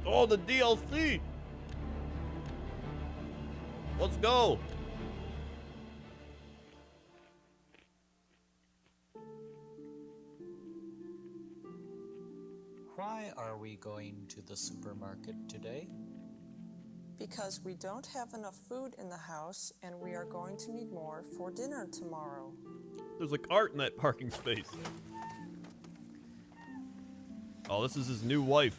Oh, the DLC. Let's go. Why are we going to the supermarket today? Because we don't have enough food in the house and we are going to need more for dinner tomorrow. There's a cart in that parking space. Oh, this is his new wife.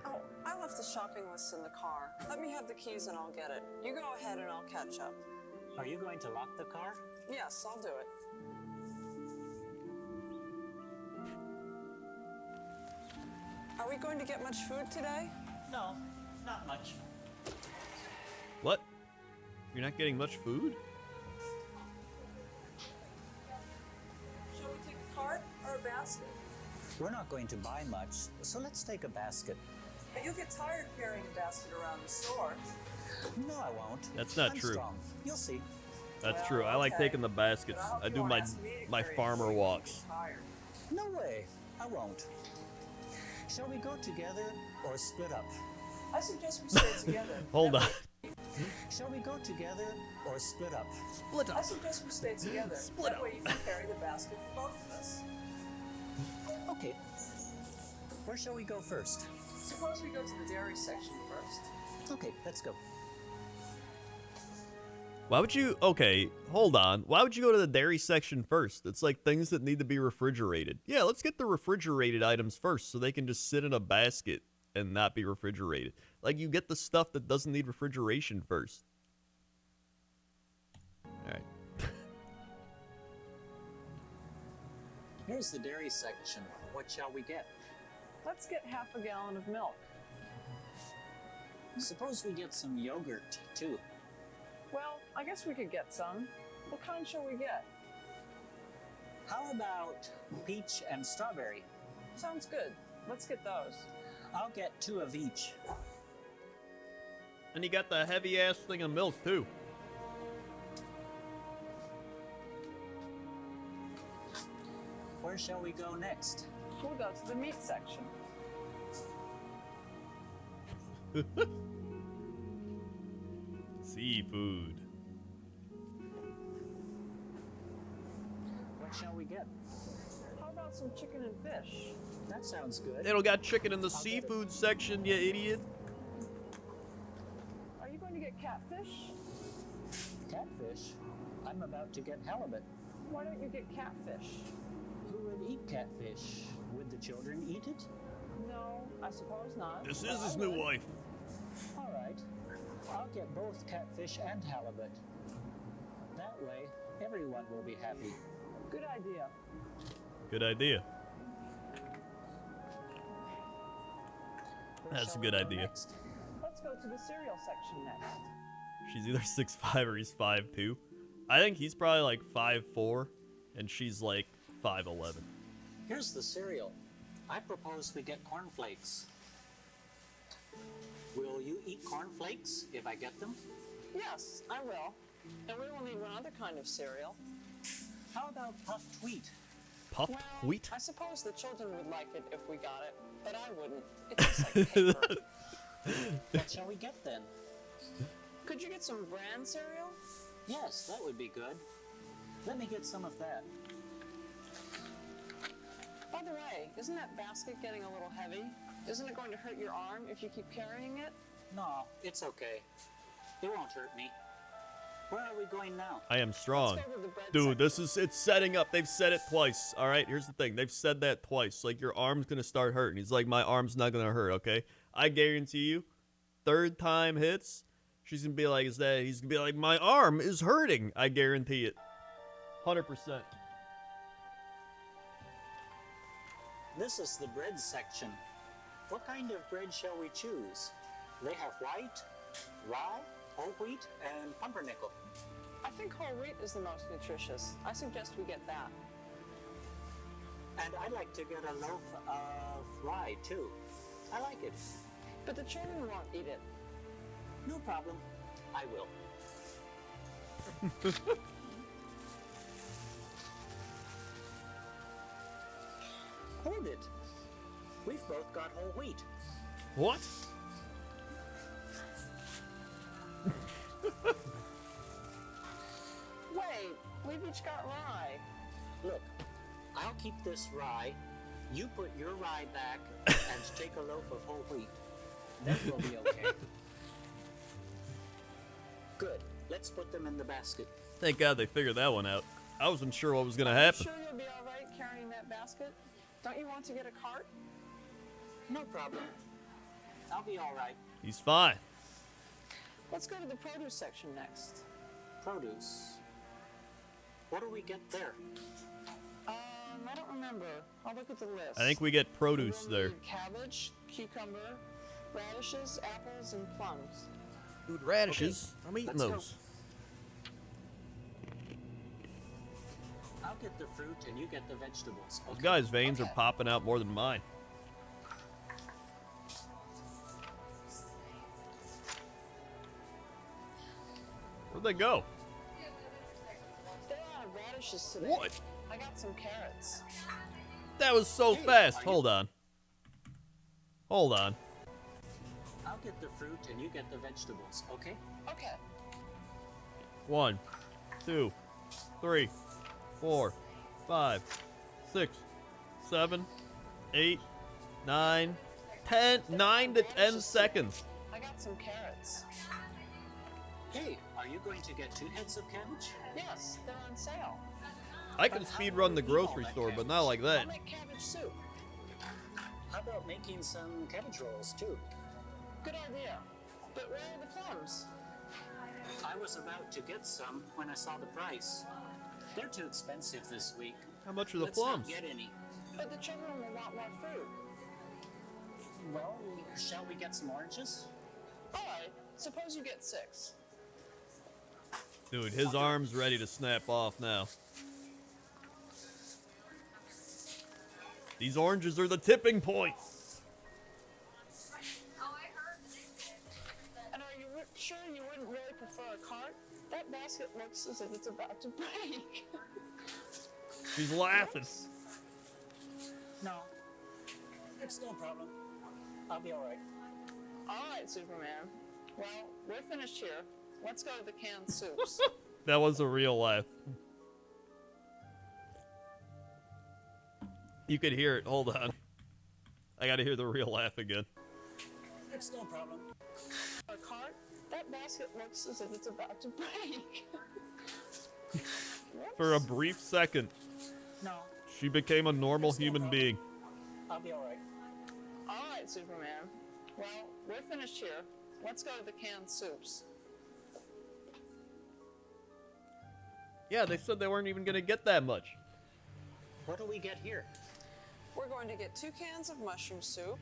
Oh, I left the shopping list in the car. Let me have the keys and I'll get it. You go ahead and I'll catch up. Are you going to lock the car? Yes, I'll do it. Are we going to get much food today? No, not much. What? You're not getting much food? Shall we take a cart or a basket? We're not going to buy much, so let's take a basket. But you'll get tired carrying a basket around the store. No, I won't. That's not I'm true. Strong. You'll see. That's Well, true. I like okay. taking the baskets. But I hope I you do won't my ask me to my carry it farmer before you walks. get tired. No way. I won't. Shall we go together or split up? I suggest we stay together. Hold on. Shall we go together or split up? Split I suggest we stay together. Split that way you can carry the basket for both of us. Okay. Where shall we go first? Suppose we go to the dairy section first. Okay, let's go. Why would you? Okay, hold on. Why would you go to the dairy section first? It's like things that need to be refrigerated. Yeah, let's get the refrigerated items first so they can just sit in a basket and not be refrigerated. Like, you get the stuff that doesn't need refrigeration first. Alright. Here's the dairy section. What shall we get? Let's get half a gallon of milk. Suppose we get some yogurt, too. Well, I guess we could get some. What kind shall we get? How about peach and strawberry? Sounds good. Let's get those. I'll get 2 of each. And you got the heavy ass thing of milk too. Where shall we go next? We'll go to the meat section. Seafood. What shall we get? How about some chicken and fish? That sounds good. They don't got chicken in the seafood section, you idiot. Are you going to get catfish? Catfish? I'm about to get halibut. Why don't you get catfish? Who would eat catfish? Would the children eat it? No, I suppose not. This but is I his new would. wife. All right. I'll get both catfish and halibut. That way, everyone will be happy. Good idea. Good idea. Where That's shall a we good go idea. next? Let's go to the cereal section next. She's either 6'5" or he's 5'2". I think he's probably like 5'4", and she's like 5'11". Here's the cereal. I propose we get cornflakes. Will you eat cornflakes if I get them? Yes, I will. And we will need one other kind of cereal. How about puffed wheat? Puffed wheat? I suppose the children would like it if we got it, but I wouldn't. It tastes like paper. What shall we get then? Could you get some bran cereal? Yes, that would be good. Let me get some of that. By the way, isn't that basket getting a little heavy? Isn't it going to hurt your arm if you keep carrying it? No, it's okay. It won't hurt me. Where are we going now? I am strong. Let's go to the bread Dude, section. it's setting up. They've said it twice. All right, here's the thing. They've said that twice. Like, your arm's going to start hurting. He's like, my arm's not going to hurt, okay? I guarantee you, third time hits, she's going to be like, he's going to be like, my arm is hurting. I guarantee it. 100%. This is the bread section. What kind of bread shall we choose? They have white, rye, whole wheat, and pumpernickel. I think whole wheat is the most nutritious. I suggest we get that. And I'd like to get a loaf of rye, too. I like it. But the children won't eat it. No problem. I will. did it. We've both got whole wheat. What? Wait, we've each got rye. Look, I'll keep this rye. You put your rye back and take a loaf of whole wheat. Then we'll be okay. Good. Let's put them in the basket. Thank God they figured that one out. I wasn't sure what was gonna You happen. sure you'll be all right carrying that basket? Don't you want to get a cart? No problem. I'll be all right. He's fine. Let's go to the produce section next. Produce. What do we get there? I don't remember. I'll look at the list. I think we get produce We're gonna there. need cabbage, cucumber, radishes, apples, and plums. Dude, radishes. I'm eating let's go. those. I'll get the fruit and you get the vegetables. This Okay. guy's veins Okay. are popping out more than mine. Where'd they go? They're out of radishes today. What? I got some carrots. That was so Hey, fast. are you- Hold on. Hold on. I'll get the fruit and you get the vegetables, okay? Okay. 1, 2, 3, 4, 5, 6, 7, 8, 9, 10, 9 to 10 seconds. I got some carrots. Hey, are you going to get 2 heads of cabbage? Yes, they're on sale. I can speed run the grocery store, but not like I'll that. make cabbage soup. How about making some cabbage rolls too? Good idea. But where are the plums? I was about to get some when I saw the price. They're too expensive this week. How much are the Let's plums? not get any. But the children will want more fruit. Well, shall we get some oranges? All right, suppose you get 6. Dude, his arm's ready to snap off now. These oranges are the tipping point. And are you sure you wouldn't really prefer a cart? That basket looks as if it's about to break. She's laughing. No. It's no problem. I'll be all right. All right, Superman. Well, we're finished here. Let's go to the canned soups. That was a real laugh. You could hear it. Hold on. I gotta hear the real laugh again. It's no problem. A cart? That basket looks as if it's about to break. For a brief second, No. she became a normal It's no human problem. being. I'll be all right. All right, Superman. Well, we're finished here. Let's go to the canned soups. Yeah, they said they weren't even gonna get that much. What do we get here? We're going to get 2 cans of mushroom soup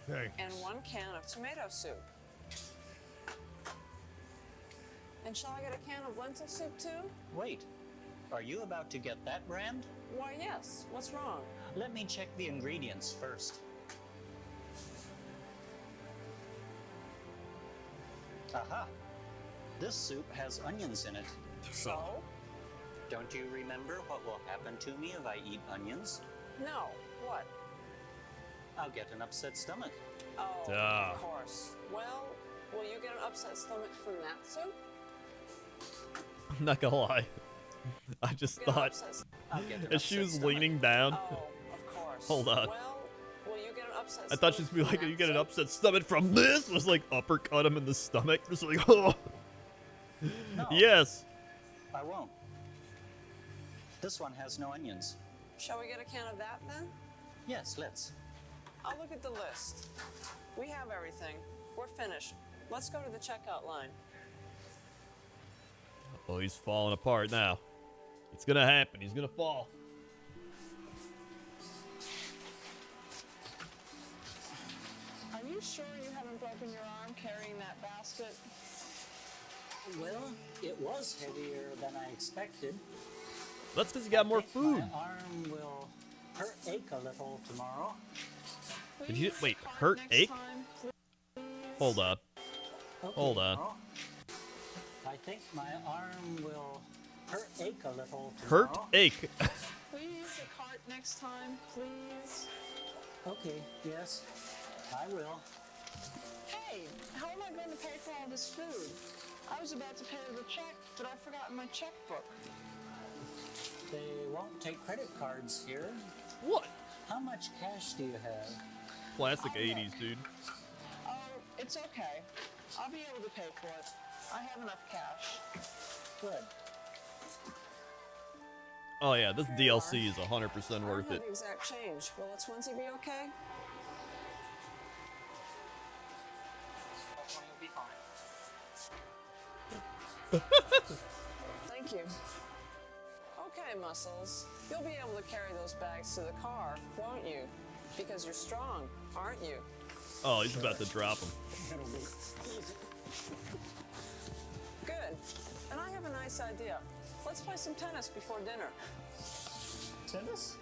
and 1 can of tomato soup. And shall I get a can of lentil soup too? Wait. Are you about to get that brand? Why, yes. What's wrong? Let me check the ingredients first. Aha! This soup has onions in it. So? Don't you remember what will happen to me if I eat onions? No. What? I'll get an upset stomach. Oh, Duh. of course. Well, will you get an upset stomach from that soup? I'm not gonna lie. I just Get an thought upset s- I'll get an as she upset was stomach. leaning down, Oh, of course. Hold on. Well, will you get an upset I thought she'd stomach be from like, that "You get an soup? upset stomach from this." It was like uppercut him in the stomach. Just like, oh, No, yes. I won't. This one has no onions. Shall we get a can of that then? Yes, let's. I'll look at the list. We have everything. We're finished. Let's go to the checkout line. Oh, he's falling apart now. It's gonna happen. He's gonna fall. Are you sure you haven't broken your arm carrying that basket? Well, it was heavier than I expected. That's because he got more I think food. My arm will ache a little tomorrow. Did you- Please wait, cart hurt next ache? time, please. Hold on. Okay, Hold on. tomorrow. I think my arm will ache a little Hurt tomorrow. ache. Will you use the cart next time, please? Okay, yes, I will. Hey, how am I going to pay for all this food? I was about to pay with a check, but I forgot my checkbook. They won't take credit cards here. What? How much cash do you have? Classic I'll 80s, look. dude. Oh, it's okay. I'll be able to pay for it. I have enough cash. Good. Oh yeah, this Here you DLC are. is 100% I worth don't it. have the exact change. Will a 20 be okay? That one will be fine. Thank you. Okay, Muscles. You'll be able to carry those bags to the car, won't you? Because you're strong, aren't you? Oh, he's about to drop him. It'll be easy. Good. And I have a nice idea. Let's play some tennis before dinner. Tennis?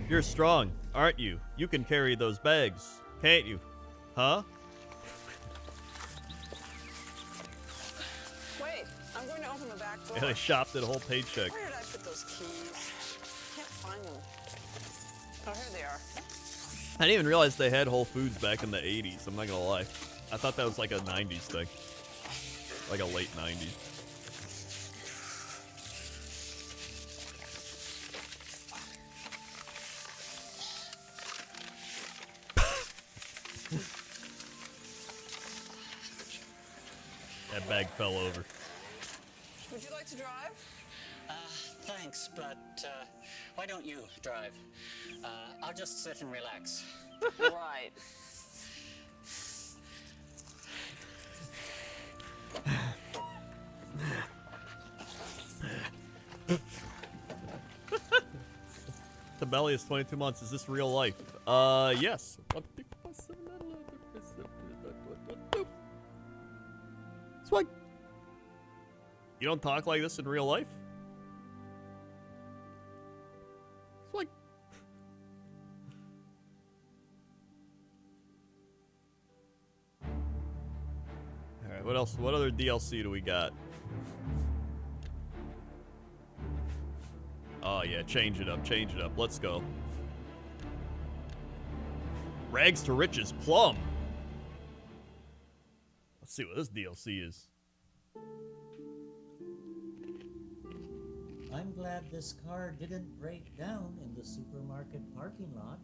You're strong, aren't you? You can carry those bags, can't you? Huh? Wait, I'm going to open the back door. Yeah, they shopped it a whole paycheck. Where did I put those keys? Can't find them. Oh, here they are. I didn't even realize they had Whole Foods back in the 80s, I'm not gonna lie. I thought that was like a 90s thing. Like a late 90s. That bag fell over. Would you like to drive? Thanks, but why don't you drive? I'll just sit and relax. Right. Tabelli is 22 months. Is this real life? Yes. Swag. You don't talk like this in real life? Swag. Alright, what else? What other DLC do we got? Oh yeah, change it up, change it up. Let's go. Rags to Riches Plum. Let's see what this DLC is. I'm glad this car didn't break down in the supermarket parking lot.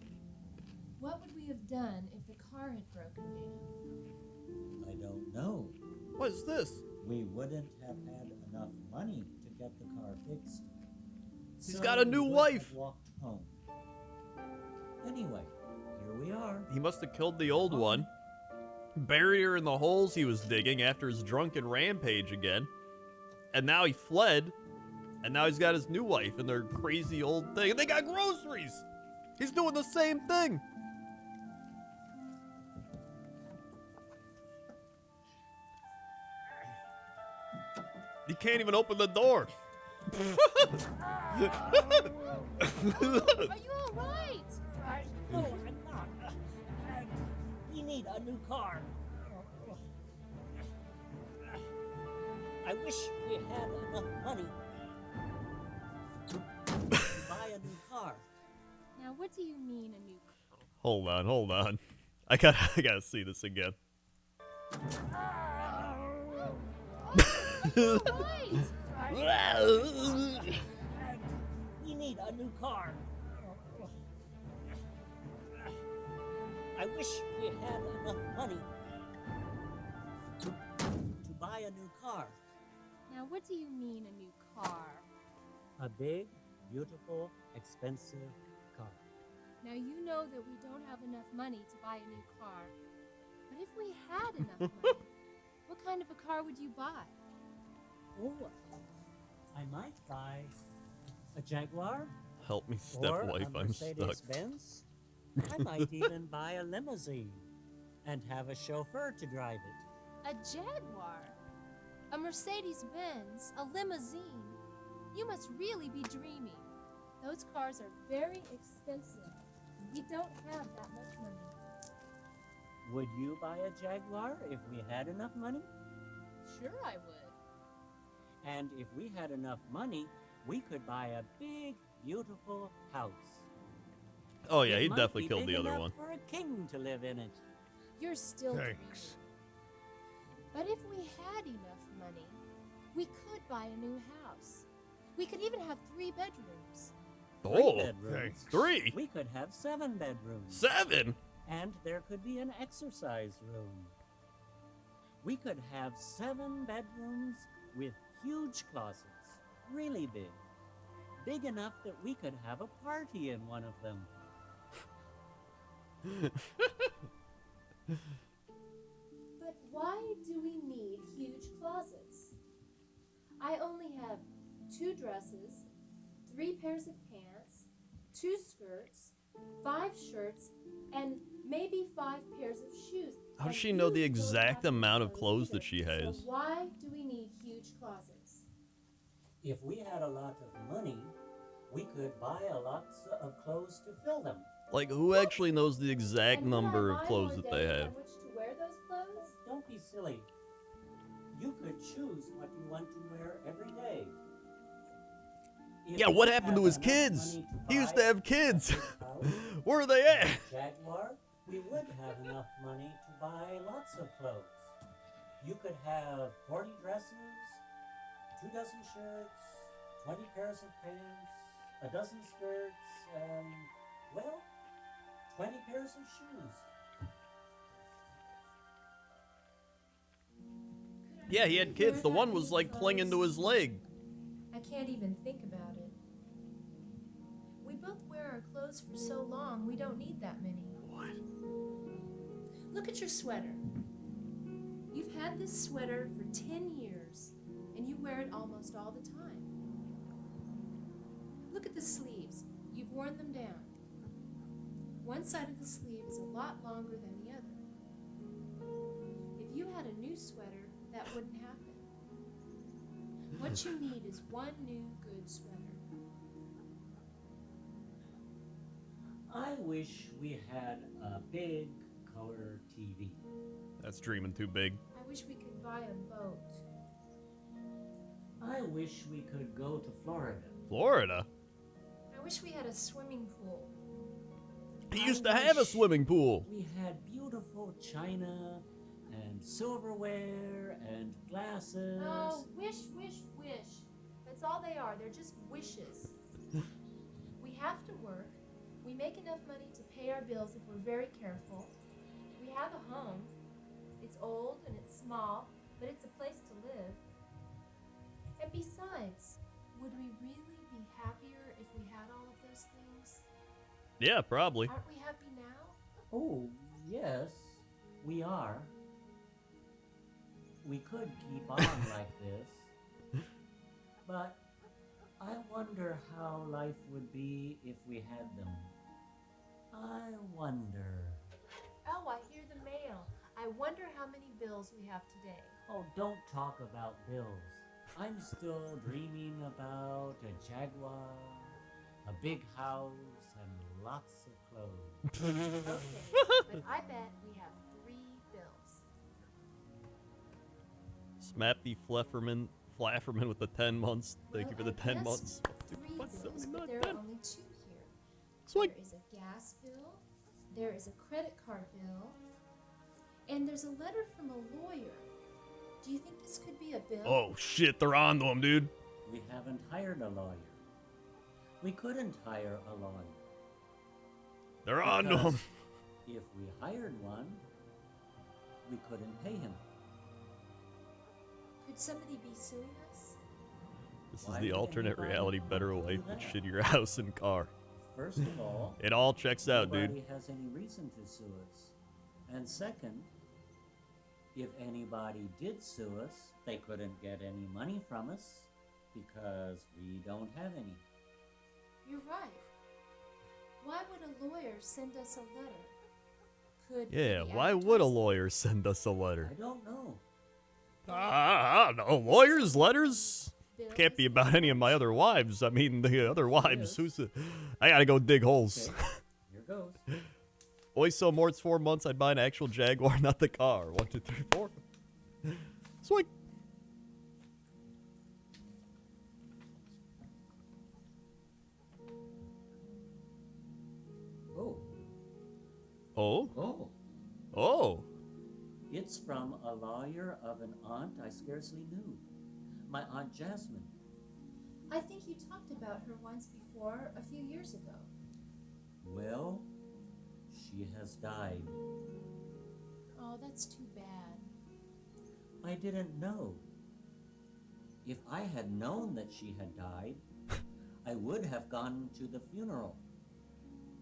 What would we have done if the car had broken down? I don't know. What is this? We wouldn't have had enough money to get the car fixed. He's So got a new we would wife. have walked home. Anyway, here we are. He must have killed the old one. Buried her in the holes he was digging after his drunken rampage again. And now he fled. And now he's got his new wife and their crazy old thing. And they got groceries. He's doing the same thing. He can't even open the door. Are you all right? No, I'm not. We need a new car. I wish we had enough money to buy a new car. Now, what do you mean a new car? Hold on, hold on. I gotta see this again. Right. We need a new car. I wish we had enough money to buy a new car. Now, what do you mean a new car? A big, beautiful, expensive car. Now, you know that we don't have enough money to buy a new car. But if we had enough money, what kind of a car would you buy? Oh, I might buy a Jaguar Help me, step or wife. a I'm stuck. Mercedes-Benz. I might even buy a limousine and have a chauffeur to drive it. A Jaguar? A Mercedes-Benz? A limousine? You must really be dreaming. Those cars are very expensive. We don't have that much money. Would you buy a Jaguar if we had enough money? Sure I would. And if we had enough money, we could buy a big, beautiful house. Oh yeah, It he might definitely be killed big the other enough one. for a king to live in it. You're still dreaming. Thanks. But if we had enough money, we could buy a new house. We could even have 3 bedrooms. Oh, bedrooms. thanks. 3, We could have 7 bedrooms. 7. And there could be an exercise room. We could have 7 bedrooms with huge closets, really big. Big enough that we could have a party in one of them. But why do we need huge closets? I only have 2 dresses, 3 pairs of pants, 2 skirts, 5 shirts, and maybe 5 pairs of shoes. How does And she know the you don't exact have any amount of clothes that she either. has? So why do we need huge closets? If we had a lot of money, we could buy a lot of clothes to fill them. Like, who actually knows the exact And could I number of buy clothes more that they days have? on which to wear those clothes? Don't be silly. You could choose what you want to wear every day. If Yeah, we what happened have to his enough kids? money He used buy to have a kids. big house Where are they at? and a Jaguar, we would have enough money to buy lots of clothes. You could have 40 dresses, 2 dozen shirts, 20 pairs of pants, a dozen skirts, and, well, 20 pairs of shoes. Yeah, he had kids. The one was like clinging to his leg. I can't even think about it. We both wear our clothes for so long, we don't need that many. What? Look at your sweater. You've had this sweater for 10 years, and you wear it almost all the time. Look at the sleeves. You've worn them down. One side of the sleeve is a lot longer than the other. If you had a new sweater, that wouldn't happen. What you need is one new good sweater. I wish we had a big color TV. That's dreaming too big. I wish we could buy a boat. I wish we could go to Florida. Florida? I wish we had a swimming pool. He I used to have a wish swimming pool. We had beautiful china and silverware and glasses. Oh, wish, wish, wish. That's all they are. They're just wishes. We have to work. We make enough money to pay our bills if we're very careful. We have a home. It's old and it's small, but it's a place to live. And besides, would we really be happier if we had all of those things? Yeah, probably. Aren't we happy now? Oh, yes, we are. We could keep on like this. But I wonder how life would be if we had them. I wonder. Oh, I hear the mail. I wonder how many bills we have today. Oh, don't talk about bills. I'm still dreaming about a Jaguar, a big house, and lots of clothes. Okay, but I bet we have 3 bills. Smappy Flafferman with the 10 months. Thank you for the 10 Yes, months. 3 What's bills, only but not there 10? are only 2 here. It's like, There is a gas bill, there is a credit card bill, and there's a letter from a lawyer. Do you think this could be a bill? oh shit, they're on to him, dude. We haven't hired a lawyer. We couldn't hire a lawyer. They're on to Because him. if we hired one, we couldn't pay him. Could somebody be suing us? This is Why the would alternate anybody reality, want better to do life with that? shittier house and car. First of all, It all checks out, nobody dude. has any reason to sue us. And second, if anybody did sue us, they couldn't get any money from us because we don't have any. You're right. Why would a lawyer send us a letter? Could Yeah, he why would a advertise it? lawyer send us a letter? I don't know. I don't know. Lawyers' letters? Bills? Can't be about any of my other wives. I mean, the other wives. Who's the... I gotta go dig holes. Okay, here goes. Always so more. It's 4 months. I'd buy an actual Jaguar, not the car. 1, 2, 3, 4. Sweet. Oh? Oh, Oh. it's from a lawyer of an aunt I scarcely knew. My Aunt Jasmine. I think you talked about her once before, a few years ago. Well, she has died. Oh, that's too bad. I didn't know. If I had known that she had died, I would have gone to the funeral.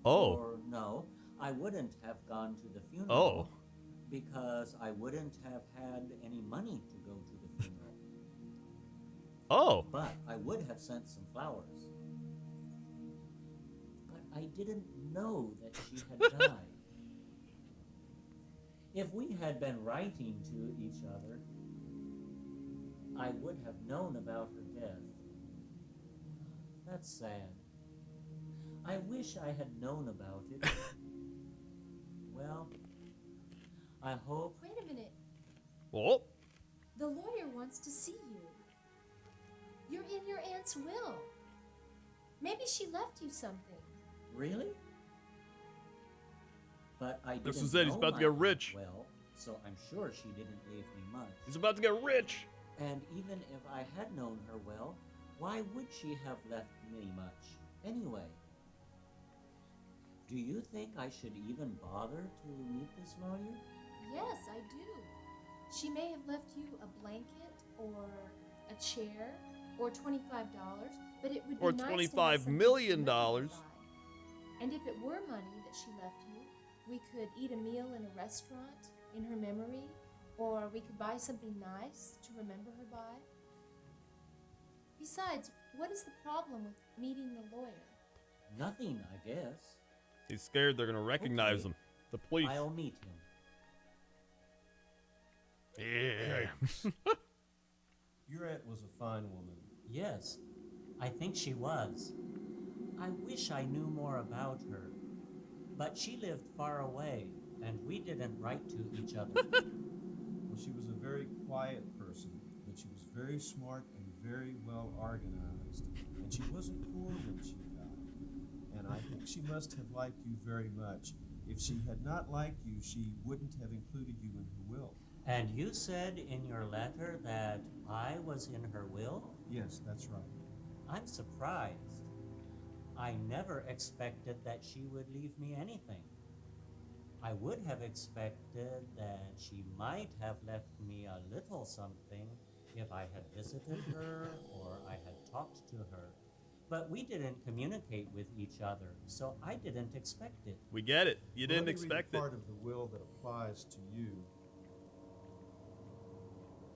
Oh. Or no, I wouldn't have gone to the Oh. funeral because I wouldn't have had any money to go to the funeral. Oh. But I would have sent some flowers. But I didn't know that she had died. If we had been writing to each other, I would have known about her death. That's sad. I wish I had known about it. Well, I hope. Wait a minute. Oh. The lawyer wants to see you. You're in your aunt's will. Maybe she left you something. Really? But I didn't This is it. He's know about to my get aunt rich. well, so I'm sure she didn't leave me much. He's about to get rich. And even if I had known her well, why would she have left me much anyway? Do you think I should even bother to meet this lawyer? Yes, I do. She may have left you a blanket or a chair or $25, but it would be Or nice to have $25 something million. to remember her by. And if it were money that she left you, we could eat a meal in a restaurant in her memory, or we could buy something nice to remember her by. Besides, what is the problem with meeting the lawyer? Nothing, I guess. He's scared they're going to recognize Okay. him. The police. I'll meet him. Yeah. Your aunt was a fine woman. Yes, I think she was. I wish I knew more about her. But she lived far away, and we didn't write to each other. Well, she was a very quiet person, but she was very smart and very well organized. And she wasn't poor when she died. And I think she must have liked you very much. If she had not liked you, she wouldn't have included you in her will. And you said in your letter that I was in her will? Yes, that's right. I'm surprised. I never expected that she would leave me anything. I would have expected that she might have left me a little something if I had visited her or I had talked to her. But we didn't communicate with each other, so I didn't expect it. We get it. You Well, didn't let me read expect the it. part of the will that applies to you.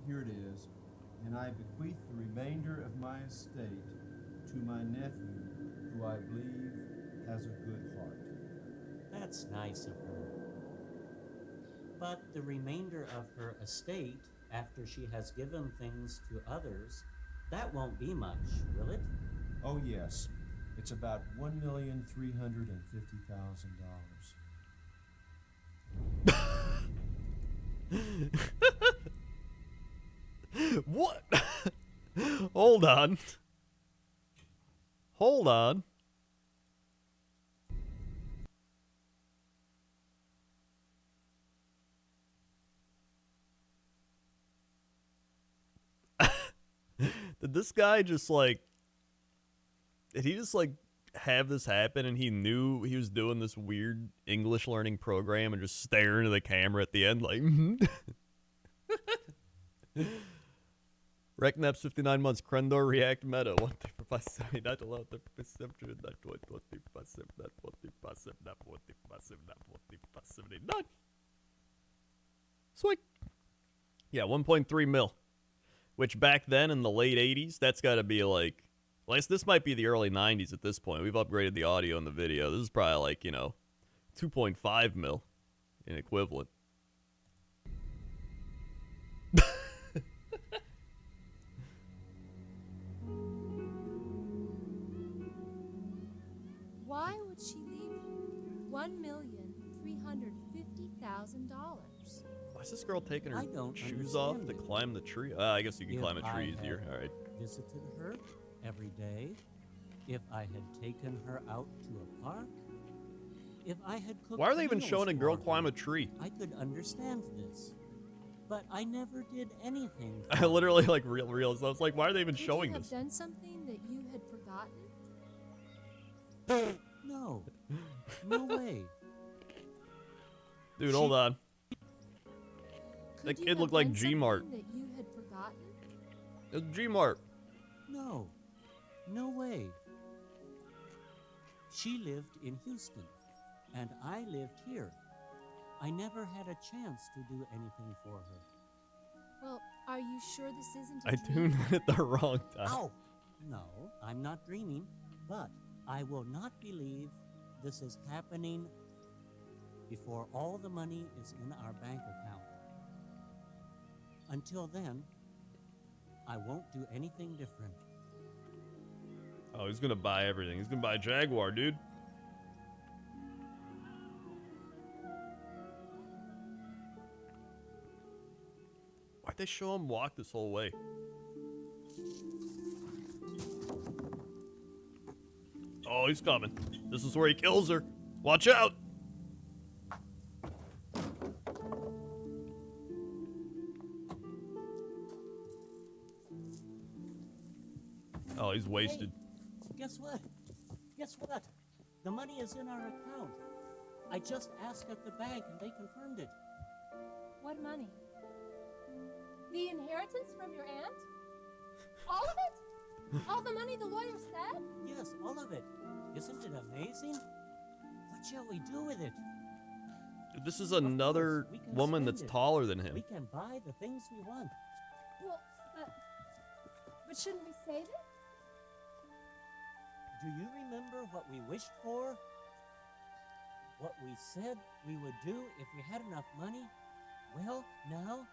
Here it is. And I bequeath the remainder of my estate to my nephew, who I believe has a good heart. That's nice of her. But the remainder of her estate, after she has given things to others, that won't be much, will it? Oh, yes. It's about $1,350,000. What? Hold on. Hold on. Did this guy just like... Did he just like have this happen and he knew he was doing this weird English learning program and just stare into the camera at the end like... Recnaps 59 months. Crendor React Meta. 1 3 4 5 7 not allowed 3 4 7 not 1 2 3 4 5 7 not 1 3 4 7 not 1 3 4 5 7 not 1 3 4 5 7 not. Sweet. Yeah, 1.3 mil. Which back then in the late 80s, that's got to be like, at least this might be the early 90s at this point. We've upgraded the audio and the video. This is probably like, 2.5 mil in equivalent. Why would she leave you $1,350,000? Why is this girl taking her I don't shoes off to understand it. climb the tree? I guess you can If climb a I tree had easier. All right. Visited her every day, if I had taken her out to a park, If I had cooked Why are they even meals showing a girl for climb her, a tree? I could understand this. But I never did anything. I literally like real. So I was like, why are they even Could showing you have this? done something that you had forgotten? No. No way. Dude, hold on. Could That you kid have looked like done G-Mart. something that you had forgotten? It's G-Mart. No. No way. She lived in Houston, and I lived here. I never had a chance to do anything for her. Well, are you sure this isn't a I dream? tuned in at the wrong time. Ow! No, I'm not dreaming, but I will not believe this is happening before all the money is in our bank account. Until then, I won't do anything different. Oh, he's gonna buy everything. He's gonna buy a Jaguar, dude. Why'd they show him walk this whole way? Oh, he's coming. This is where he kills her. Watch out! Oh, he's wasted. Guess what? Guess what? The money is in our account. I just asked at the bank and they confirmed it. What money? The inheritance from your aunt? All of it? All the money the lawyer said? Yes, all of it. Isn't it amazing? What shall we do with it? Dude, this is another we can woman spend that's it. taller than him. We can buy the things we want. Well, but shouldn't we save it? Do you remember what we wished for? What we said we would do if we had enough money? Well, now,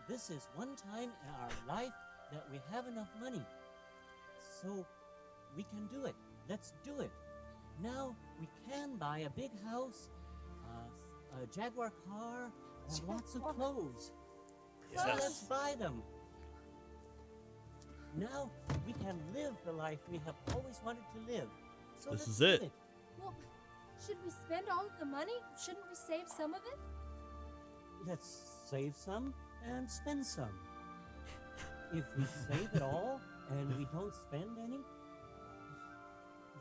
this is one time in our life that we have enough money. So, we can do it. Let's do it. Now, we can buy a big house, a Jaguar car, and lots of clothes. So Yes. let's buy them. Now, we can live the life we have always wanted to live. So This let's is do it. Well, should we spend all of the money? Shouldn't we save some of it? Let's save some and spend some. If we save it all and we don't spend any,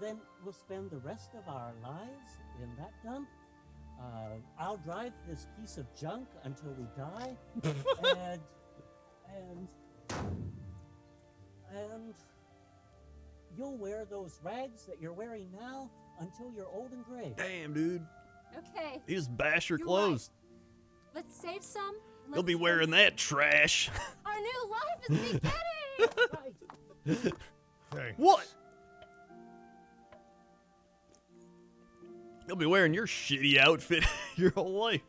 then we'll spend the rest of our lives in that dump. I'll drive this piece of junk until we die, and you'll wear those rags that you're wearing now until you're old and gray. Damn, dude. Okay, He just bashed your You're clothes. let's save some. He'll Let's be spend wearing some. that trash. Our new life is beginning! Right. What? You'll be wearing your shitty outfit your whole life.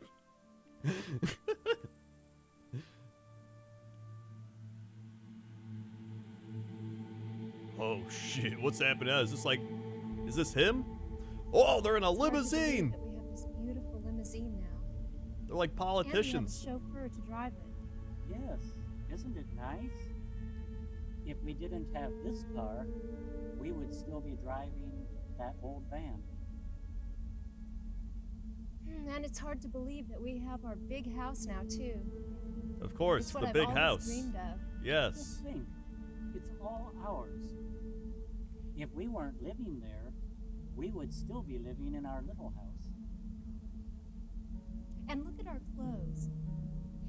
Oh shit, what's happening now? Is this him? Oh, they're in a It's hard to believe limousine. that we have this beautiful limousine now. They're like politicians. And we have a chauffeur to drive it. Yes, isn't it nice? If we didn't have this car, we would still be driving that old van. And it's hard to believe that we have our big house now too. Of course, It's what the I've big always house. dreamed of. Yes. Just think, it's all ours. If we weren't living there, we would still be living in our little house. And look at our clothes.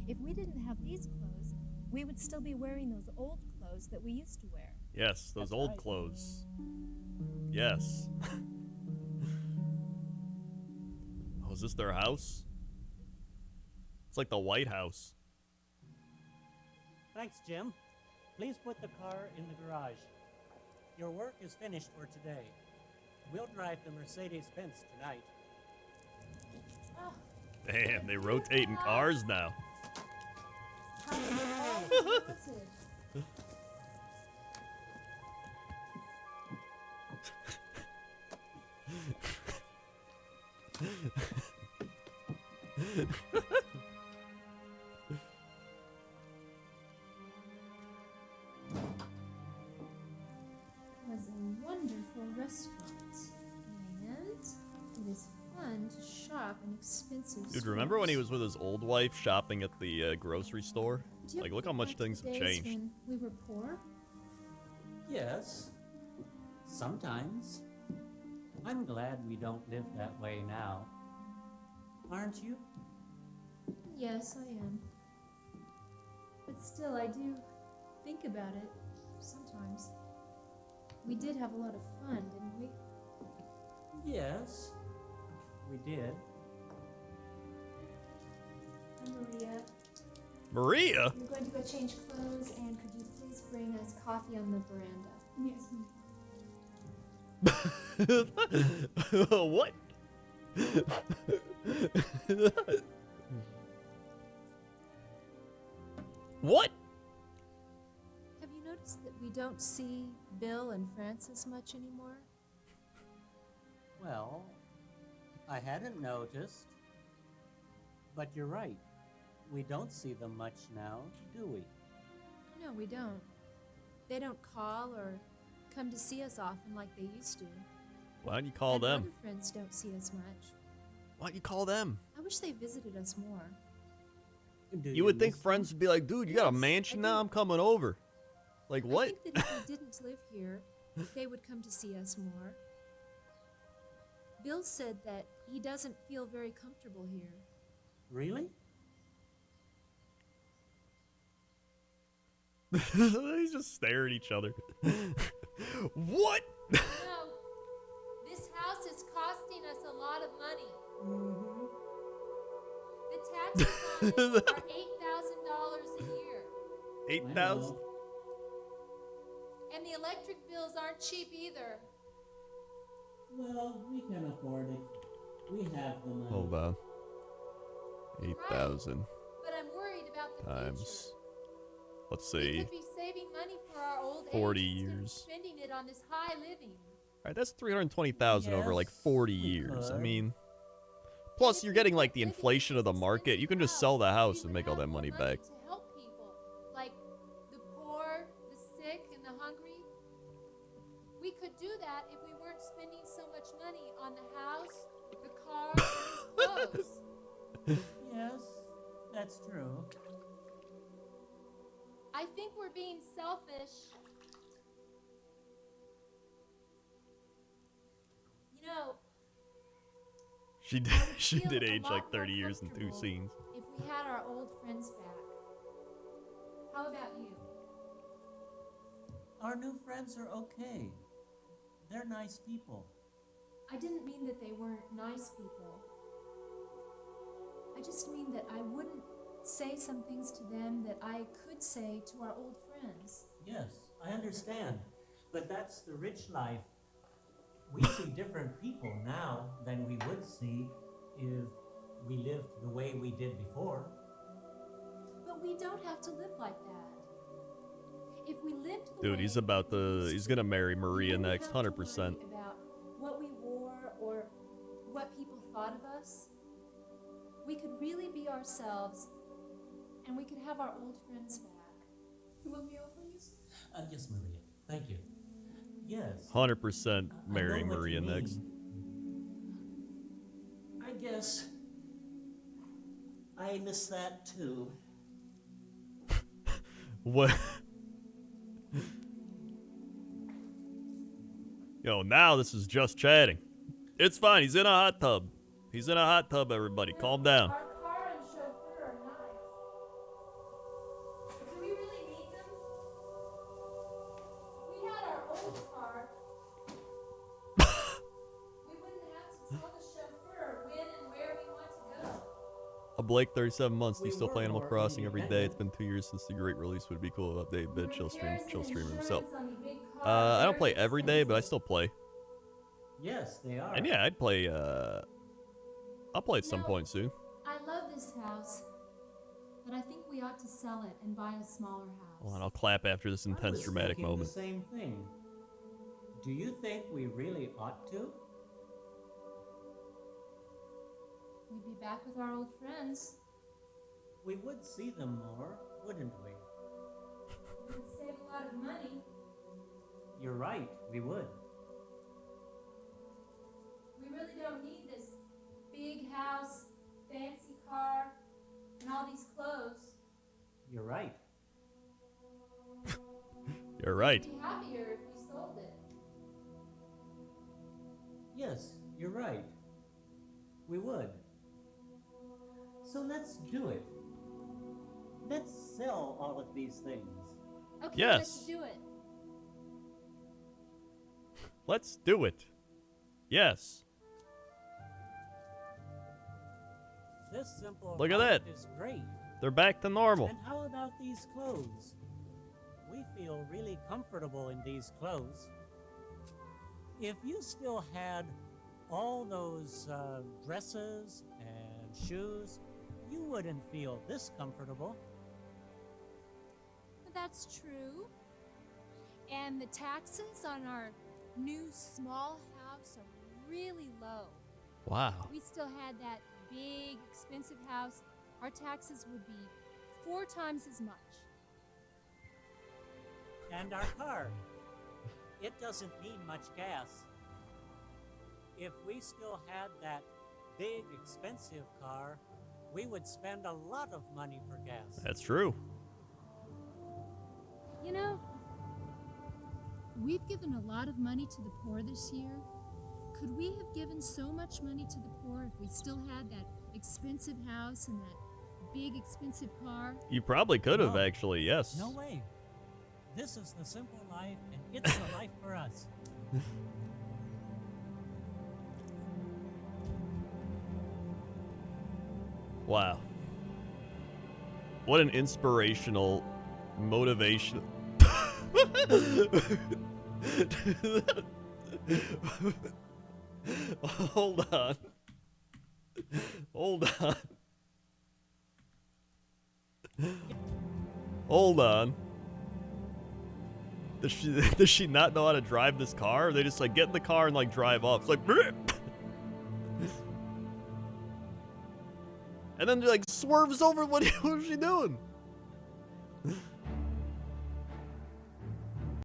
If we didn't have these clothes, we would still be wearing those old clothes that we used to wear. Yes, those That's old right. clothes. Yes. Oh, is this their house? It's like the White House. Thanks, Jim. Please put the car in the garage. Your work is finished for today. We'll drive the Mercedes-Benz tonight. Damn, they rotating cars now. How is it all melted? Was a wonderful restaurant, and it is fun fun to shop in expensive Dude, remember when he stores. was with his old wife shopping at the grocery store? Do you Like, ever look how think much back to things the have days changed. when we were poor? Yes. Sometimes. I'm glad we don't live that way now. Aren't you? Yes, I am. But still, I do think about it sometimes. We did have a lot of fun, didn't we? Yes. We did. I'm Maria. Maria? I'm going to go change clothes, and could you please bring us coffee on the veranda? Yes, What? What? Have you noticed that we don't see Bill and Francis much anymore? Well, I hadn't noticed. But you're right. We don't see them much now, do we? No, we don't. They don't call or come to see us often like they used to. Why don't you call and them? Other friends don't see us much. Why don't you call them? I wish they visited us more. Do You would think miss them? friends would be like, dude, you got a Yes, mansion I now? do. I'm coming over. Like, what? I think that if they didn't live here, they would come to see us more. Bill said that he doesn't feel very comfortable here. Really? They just stare at each other. What? No, this house is costing us a lot of money. Mm-hmm. The taxes on it are $8,000 a year. 8,000? And the electric bills aren't cheap either. Well, we can afford it. We have the money. Hold on. 8,000 But I'm worried about the times, future. let's We see. could be saving money for our old 40 age instead of years. spending it on this high living. Alright, that's 320,000 over like Yes, 40 we years. I could. mean, plus you're getting like the inflation of the market. You can just sell the house and make all that money back. To help people, like the poor, the sick, and the hungry. We could do that if we weren't spending so much money on the house, the car, and clothes. Yes, that's true. I think we're being selfish. You know, She did, I would she feel did a age lot like 30 more years in 2 comfortable scenes. if we had our old friends back. How about you? Our new friends are okay. They're nice people. I didn't mean that they weren't nice people. I just mean that I wouldn't say some things to them that I could say to our old friends. Yes, I understand. But that's the rich life. We see different people now than we would see if we lived the way we did before. But we don't have to live like that. If we lived the Dude, way he's about we to, used he's to, gonna marry we Maria wouldn't next, have to 100%. worry about what we wore or what people thought of us. We could really be ourselves, and we could have our old friends back. You want me over, please? Yes, Maria. Thank you. Yes. 100% I marry know what Maria you next. mean. I guess I miss that too. What? Yo, now this is just chatting. It's fine, he's in a hot tub. He's in a hot tub, everybody. Calm down. Our car and chauffeur are nice. Do we really need them? If we had our old car, we wouldn't have to tell the chauffeur when and where we want to go. A Blake, 37 months. Do you We still were play Animal more Crossing every day? It's independent. been 2 years since the great release. Would be cool update, bitch. Chill stream Comparison himself. insurance on the big car, I don't play very every day, but I expensive. still play. Yes, they are. And yeah, I'd play, I'll play at some No. point soon. I love this house, but I think we ought to sell it and buy a smaller house. Hold on, I'll clap after this I intense was dramatic thinking moment. the same thing. Do you think we really ought to? We'd be back with our old friends. We would see them more, wouldn't we? We'd save a lot of money. You're right, we would. We really don't need this right. You're right. We'd be happier if we sold it. Yes, you're right. We would. So let's do it. Let's sell all of these things. Okay, Yes. let's do it. Let's do it. Yes. This simple Look at life that. is great. They're back to normal. And how about these clothes? We feel really comfortable in these clothes. If you still had all those dresses and shoes, you wouldn't feel this comfortable. That's true. And the taxes on our new small house are really low. Wow. If we still had that big, expensive house, our taxes would be 4 times as much. And our car, it doesn't need much gas. If we still had that big, expensive car, we would spend a lot of money for gas. That's true. You know, we've given a lot of money to the poor this year. Could we have given so much money to the poor if we still had that expensive house and that big, expensive car? You probably could have, No. actually, yes. No way. This is the simple life, and it's the life for us. Wow. What an inspirational motivation. Hold on. Hold on. Hold on. Does she not know how to drive this car? Or they just like get in the car and like drive off. It's like and then like swerves over. What is she doing?